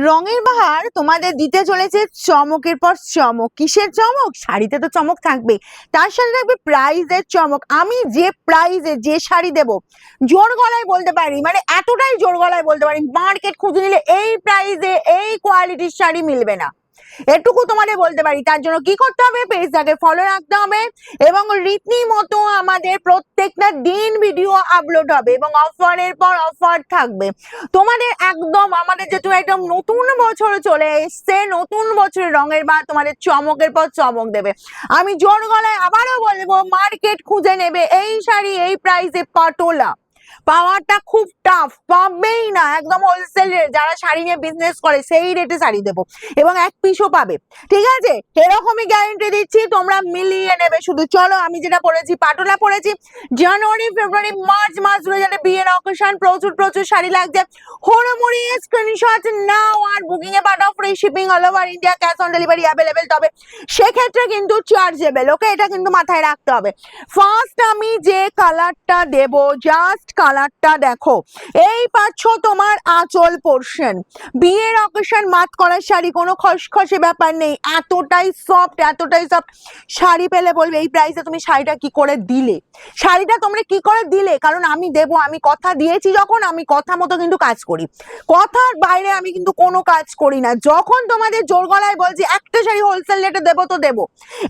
রঙের বাহার তোমাদের দিতে চলেছে চমকের পর চমক। কিসের চমক? শাড়িতে তো চমক থাকবে, তার সাথে থাকবে প্রাইজের চমক। আমি যে প্রাইজে যে শাড়ি দেব, জোর গলায় বলতে পারি, মানে এতটাই জোর গলায় বলতে পারি, মার্কেট খুঁজে নিলে এই প্রাইজে এই কোয়ালিটির শাড়ি মিলবে না, এটুকু তোমাদের বলতে পারি। তার জন্য কি করতে হবে? পেজটাকে ফলো রাখতে হবে এবং রীতিমতো আমাদের প্রত্যেকটা দিন ভিডিও আপলোড হবে এবং অফারের পর অফার থাকবে তোমাদের। একদম আমাদের যেহেতু একদম নতুন বছর চলে এসছে, নতুন বছরের রঙের বা তোমাদের চমকের পর চমক দেবে। আমি জোর গলায় আবারও বলবো, মার্কেট খুঁজে নেবে এই শাড়ি এই প্রাইসে পাটোলা পাওয়াটা খুব টাফ, পাবেই না। একদম হোলসেল রেট, যারা শাড়ি নিয়ে বিজনেস করে সেই রেটে শাড়ি দেবো এবং এক পিসও পাবে, ঠিক আছে? এরকমই গ্যারান্টি দিচ্ছি, তোমরা মিলিয়ে নেবে শুধু। চলো, আমি যেটা পরেছি পাটোলা পরেছি। জানুয়ারি ফেব্রুয়ারি মার্চ মাস ধরে যাতে বিয়ের অকেশন, প্রচুর প্রচুর শাড়ি লাগছে। হুড়মুড়ি স্ক্রিনশট নাও আর বুকিং এ পাঠাও। Free shipping all over India, cash on delivery available, তবে সেক্ষেত্রে কিন্তু চার্জেবল। ওকে, এটা কিন্তু মাথায় রাখতে হবে। ফার্স্ট আমি যে কালারটা দেব, জাস্ট কালারটা দেখো। এই পাচ্ছ তোমার আঁচল পোর্শন, বিয়ের অকেশন মাত করার শাড়ি, কোনো খসখসে ব্যাপার নেই, এতটাই সফট এতটাই সফট। শাড়ি পেলে বলবে এই প্রাইসে তুমি শাড়িটা কি করে দিলে, শাড়িটা তোমরা কি করে দিলে? কারণ আমি দেব, আমি কথা দিয়েছি যখন, আমি কথা মতো কিন্তু কাজ করি, কথার বাইরে আমি কিন্তু কোনো কাজ করি না। যখন তোমাদের জোর গলায় বলছি একটা শাড়ি হোলসেল রেটে দেবো তো দেবো,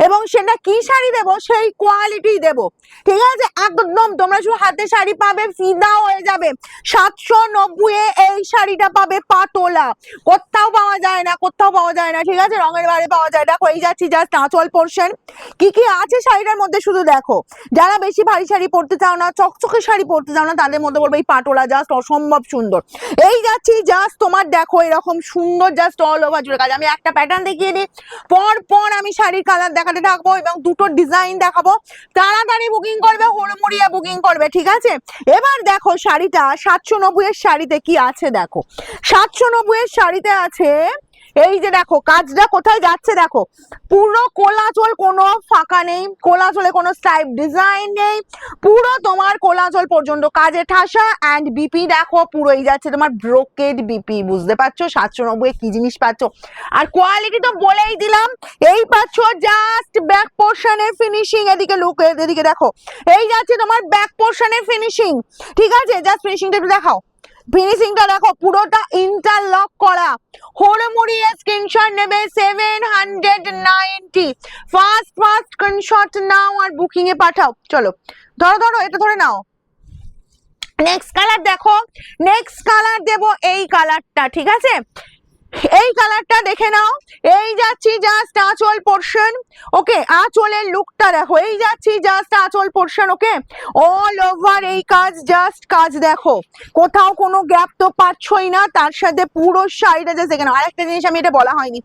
এবং সেটা কি শাড়ি দেবো সেই কোয়ালিটি দেবো, ঠিক আছে? একদম তোমরা শুধু হাতে শাড়ি পাবে, ফিদা হয়ে যাবে। 790 এ এই শাড়িটা পাবে পাটোলা, কোথাও পাওয়া যায় না, কোথাও পাওয়া যায় না, ঠিক আছে? রঙের বারে পাওয়া যায়। দেখো, এই যাচ্ছি জাস্ট আঁচল পোর্শন, কি কি আছে শাড়িটার মধ্যে শুধু দেখো। যারা বেশি ভারী শাড়ি পরতে চাও না, চকচকে শাড়ি পরতে চাও না, তাদের মধ্যে বলবো এই পাটোলা জাস্ট অসম্ভব সুন্দর। এই যাচ্ছি জাস্ট তোমার দেখো এরকম সুন্দর জাস্ট অল ওভার জুড়ে কাজ। আমি একটা প্যাটার্ন দেখিয়ে দিই, পর আমি শাড়ির কালার দেখাতে থাকবো এবং দুটো ডিজাইন দেখাবো। তাড়াতাড়ি বুকিং করবে, হুড়মুড়িয়ে বুকিং করবে, ঠিক আছে? এবার দেখো শাড়িটা 790 এর শাড়িতে কি আছে দেখো। 790 এর শাড়িতে আছে এই যে দেখো, কাজটা কোথায় যাচ্ছে দেখো, পুরো কোলাচল, কোনো ফাঁকা নেই, কোলাচলে কোনো স্ট্রাইপ ডিজাইন নেই, পুরো তোমার কোলাচল পর্যন্ত কাজে ঠাসা। অ্যান্ড বিপি দেখো, পুরোই যাচ্ছে তোমার ব্রোকেড বিপি, বুঝতে পারছো 790 কি জিনিস পাচ্ছ। আর কোয়ালিটি তো বলেই দিলাম। এই পাচ্ছ জাস্ট ব্যাক পোর্শনের ফিনিশিং, এদিকে লুক, এদিকে দেখো, এই যাচ্ছে তোমার ব্যাক পোর্শনের ফিনিশিং, ঠিক আছে? জাস্ট ফিনিশিংটা একটু দেখাও, ফিনিশিংটা দেখো, পুরোটা ইন্টারলক করা। হুড়মুড়িয়ে স্ক্রিনশট নেবে 790। ফার্স্ট স্ক্রিনশট নাও আর বুকিং এ পাঠাও। চলো, ধরো এটা ধরে নাও। নেক্সট কালার দেখো, নেক্সট কালার দেবো এই কালারটা, ঠিক আছে? এই কালারটা দেখে নাও। এই যাচ্ছি জাস্ট আঁচল পোর্শন, ওকে? আঁচলের লুকটা দেখো, এই যাচ্ছি জাস্ট আঁচল পোর্শন, ওকে? অল ওভার এই কাজ, জাস্ট কাজ দেখো, কোথাও কোনো গ্যাপ তো পাচ্ছই না। তার সাথে পুরো শাড়িটা জাস্ট দেখে নাও। আরেকটা জিনিস আমি এটা বলা হয়নি,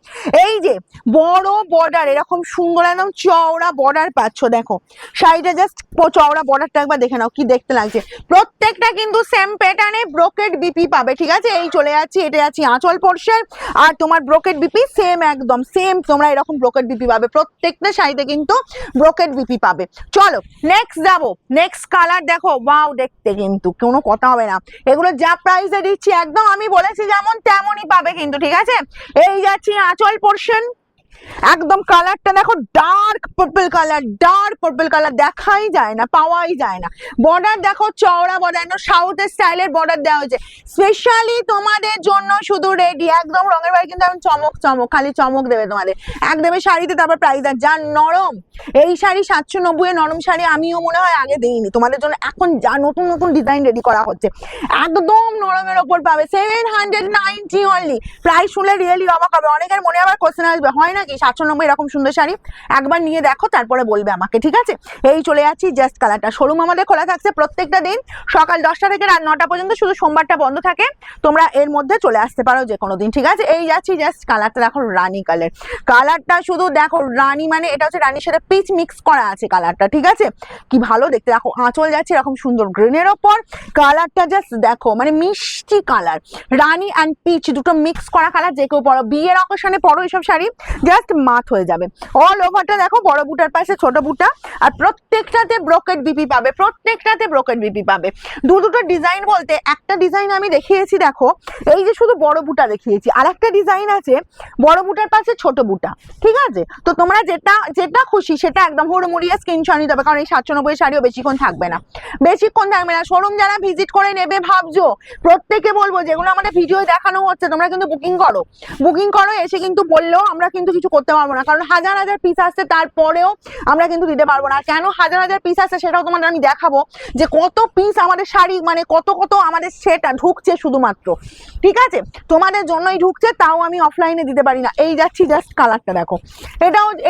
এই যে বড় বর্ডার, এরকম সুন্দর একদম চওড়া বর্ডার পাচ্ছ, দেখো শাড়িটা জাস্ট চওড়া বর্ডারটা একবার দেখে নাও, কি দেখতে লাগছে। প্রত্যেকটা কিন্তু সেম প্যাটার্নে ব্রোকেড বিপি পাবে, ঠিক আছে? এই চলে যাচ্ছি, এটা যাচ্ছি আঁচল পোর্শন, আর তোমার ব্রোকেড বিপি সেম, একদম সেম। তোমরা এরকম ব্রোকেড বিপি পাবে, প্রত্যেকটা শাড়িতে কিন্তু ব্রোকেড বিপি পাবে। চলো নেক্সট যাবো, নেক্সট কালার দেখো, ওয়াও দেখতে কিন্তু কোনো কথা হবে না। এগুলো যা প্রাইসে দিচ্ছি একদম আমি বলেছি যেমন তেমনই পাবে কিন্তু, ঠিক আছে? এই যাচ্ছি আঁচল পোর্শন, একদম কালারটা দেখো, ডার্ক পার্পল কালার, দেখাই যায় না, পাওয়াই যায় না। বর্ডার দেখো, চওড়া বর্ডার, সাউথের স্টাইলের বর্ডার দেওয়া হয়েছে স্পেশালি তোমাদের জন্য, শুধু রেডি। একদম রঙের বাড়ি কিন্তু এখন চমক খালি চমক দেবে তোমাদের। একদম শাড়িতে তারপর প্রাইস আর যা নরম, এই শাড়ি 790 এর নরম শাড়ি আমিও মনে হয় আগে দেইনি তোমাদের জন্য। এখন যা নতুন নতুন ডিজাইন রেডি করা হচ্ছে, একদম নরমের ওপর পাবে 790 অনলি। প্রাইস শুনলে রিয়েলি অবাক হবে। অনেকের মনে আবার কোশ্চেন আসবে, হয় নাকি 790 এরকম সুন্দর শাড়ি? একবার নিয়ে দেখো, তারপরে বলবে আমাকে, ঠিক আছে? এই চলে যাচ্ছি জাস্ট কালারটা। শোরুম আমাদের খোলা থাকছে প্রত্যেকটা দিন সকাল 10টা থেকে রাত 9টা পর্যন্ত, শুধু সোমবারটা বন্ধ থাকে। তোমরা এর মধ্যে চলে আসতে পারো যে কোনো দিন, ঠিক আছে? এই যাচ্ছি জাস্ট কালারটা দেখো, রানী কালার, কালারটা শুধু দেখো, রানী মানে এটা হচ্ছে রানীর সাথে পিচ মিক্স করা আছে কালারটা, ঠিক আছে? কি ভালো দেখতে। দেখো আঁচল যাচ্ছে এরকম সুন্দর গ্রিনের ওপর, কালারটা জাস্ট দেখো, মানে মিষ্টি কালার, রানী অ্যান্ড পিচ দুটো মিক্স করা কালার। যে কেউ পরো, বিয়ের অকেশনে পরো এইসব শাড়ি, জাস্ট মাত হয়ে যাবে। অল ওভারটা দেখো, বড় বুটার পাশে ছোট বুটা, আর প্রত্যেকটাতে ব্রোকেট বিপি পাবে, প্রত্যেকটাতে ব্রোকেট বিপি পাবে। দুটো ডিজাইন বলতে একটা ডিজাইন আমি দেখিয়েছি, দেখো এই যে শুধু বড় বুটা দেখিয়েছি, আর একটা ডিজাইন আছে বড় বুটার পাশে ছোট বুটা, ঠিক আছে? তো তোমরা যেটা যেটা খুশি সেটা একদম হুড়মুড়িয়ে স্ক্রিনশট নিতে হবে, কারণ এই 790 শাড়িও বেশিক্ষণ থাকবে না, বেশিক্ষণ থাকবে না। শোরুম যারা ভিজিট করে নেবে ভাবছো, প্রত্যেকে বলবো যেগুলো আমাদের ভিডিও দেখানো হচ্ছে তোমরা কিন্তু বুকিং করো, বুকিং করো। এসে কিন্তু বললেও আমরা কিন্তু কিছু করতে পারবো না, কারণ হাজার হাজার পিস আসছে, তারপরেও আমরা কিন্তু দিতে পারবো না। কেন হাজার হাজার পিস আসছে সেটাও তোমাদের আমি দেখাবো, যে কত পিস আমাদের শাড়ি মানে কত কত আমাদের সেট ঢুকছে শুধুমাত্র, ঠিক আছে? তোমাদের জন্যই ঢুকছে, তাও আমি অফলাইনে দিতে পারি না। এই যাচ্ছি, জাস্ট কালারটা দেখো,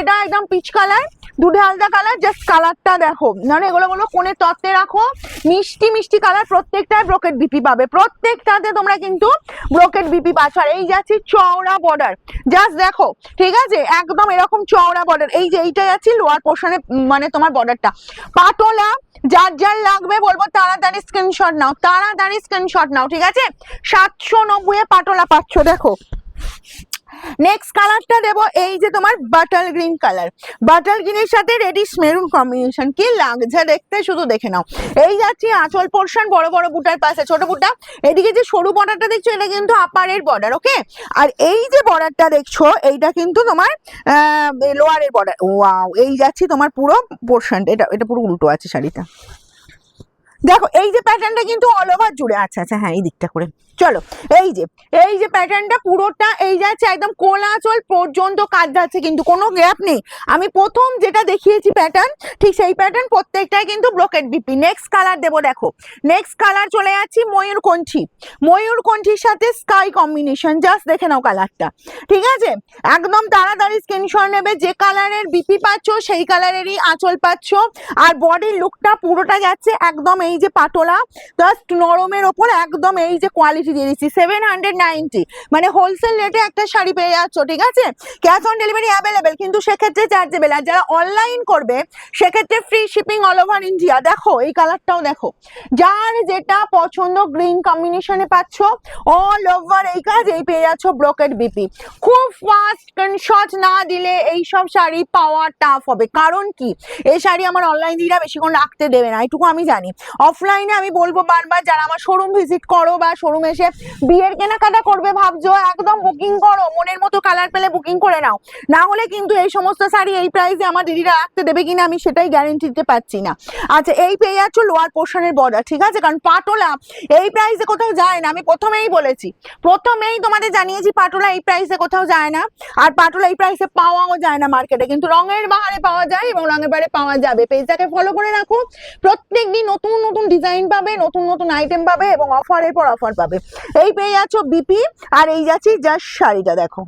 এটা একদম পিচ কালার, দুধে হালদা কালার, জাস্ট কালারটা দেখো, মানে এগুলো কোণের তত্ত্বে রাখো, মিষ্টি মিষ্টি কালার, প্রত্যেকটায় ব্রোকেট বিপি পাবে, প্রত্যেকটাতে তোমরা কিন্তু ব্রোকেট বিপি পাচ্ছ। আর এই যাচ্ছি চওড়া বর্ডার, জাস্ট দেখো, ঠিক আছে? একদম এরকম চওড়া বর্ডার, এই যে এইটা যাচ্ছি লোয়ার পোর্শনে, মানে তোমার বর্ডারটা পাটোলা। যার যার লাগবে বলবো তাড়াতাড়ি স্ক্রিনশট নাও, তাড়াতাড়ি স্ক্রিনশট নাও, ঠিক আছে? 790 পাটোলা পাচ্ছ, দেখো। নেক্সট কালারটা দেবো এই যে তোমার বাটার গ্রিন কালার, বাটার গ্রিনের সাথে রেডিশ মেরুন কম্বিনেশন, কি লাগছে দেখতে, শুধু দেখে নাও। এই যাচ্ছি আঁচল পোর্শন, বড় বড় বুটার পাশে ছোট বুটা, এদিকে যে সরু বর্ডারটা দেখছো এটা কিন্তু আপারের বর্ডার, ওকে? আর এই যে বর্ডারটা দেখছো এইটা কিন্তু তোমার লোয়ারের বর্ডার। ওয়াও, এই যাচ্ছি তোমার পুরো পোর্শন, এটা পুরো উল্টো আছে শাড়িটা, দেখো এই যে প্যাটার্নটা কিন্তু অল ওভার জুড়ে, আচ্ছা আচ্ছা হ্যাঁ এই দিকটা করে চলো, এই যে প্যাটার্নটা পুরোটা এই যাচ্ছে একদম কোলাচল পর্যন্ত কাজ যাচ্ছে, কিন্তু কোনো গ্যাপ নেই। আমি প্রথম যেটা দেখিয়েছি প্যাটার্ন, ঠিক সেই প্যাটার্ন প্রত্যেকটাই কিন্তু ব্রোকেট বিপি। নেক্সট কালার দেবো, দেখো নেক্সট কালার চলে যাচ্ছি ময়ূরকণ্ঠী, ময়ূরকণ্ঠীর সাথে স্কাই কম্বিনেশন, জাস্ট দেখে নাও কালারটা, ঠিক আছে? একদম তাড়াতাড়ি স্ক্রিনশট নেবে, যে কালারের বিপি পাচ্ছ সেই কালারেরই আঁচল পাচ্ছ, আর বডির লুকটা পুরোটা যাচ্ছে একদম এই যে পাটোলা জাস্ট নরমের ওপর, একদম এই যে কোয়ালিটি দিয়ে দিচ্ছি 790, মানে হোলসেল রেটে একটা শাড়ি পেয়ে যাচ্ছ, ঠিক আছে? ক্যাশ অন ডেলিভারি অ্যাভেলেবেল, কিন্তু সেক্ষেত্রে চার্জেবল। আর যারা অনলাইন করবে সেক্ষেত্রে free shipping all over India. দেখো এই কালারটাও দেখো, যার যেটা পছন্দ গ্রিন কম্বিনেশনে পাচ্ছ, অল ওভার এই কাজ, এই পেয়ে যাচ্ছ ব্রোকেট বিপি। খুব ফাস্ট স্ক্রিনশট না দিলে এইসব শাড়ি পাওয়া টাফ হবে, কারণ কি এই শাড়ি আমার অনলাইন দিরা বেশিক্ষণ রাখতে দেবে না, এটুকু আমি জানি। অফলাইনে আমি বলবো বারবার, যারা আমার শোরুম ভিজিট করো বা শোরুম এসে বিয়ের কেনাকাটা করবে ভাবছো, একদম বুকিং করো, মনের মতো কালার পেলে বুকিং করে নাও, না হলে কিন্তু এই সমস্ত শাড়ি এই প্রাইসে আমার দিদিরা রাখতে দেবে কিনা আমি সেটাই গ্যারেন্টি দিতে পারছি না। আচ্ছা এই পেয়ে যাচ্ছ লোয়ার পোর্শনের বর্ডার, ঠিক আছে? কারণ পাটোলা এই প্রাইসে কোথাও যায় না, আমি প্রথমেই বলেছি, প্রথমেই তোমাদের জানিয়েছি পাটোলা এই প্রাইসে কোথাও যায় না, আর পাটোলা এই প্রাইসে পাওয়াও যায় না মার্কেটে, কিন্তু রঙের বাহারে পাওয়া যায় এবং রঙের বাহারে পাওয়া যাবে। পেজটাকে ফলো করে রাখো, প্রত্যেকদিন নতুন নতুন ডিজাইন পাবে, নতুন নতুন আইটেম পাবে এবং অফারের পর অফার পাবে। এই পেয়ে যাচ্ছ বিপি, আর এই যাচ্ছি জাস্ট শাড়িটা দেখো।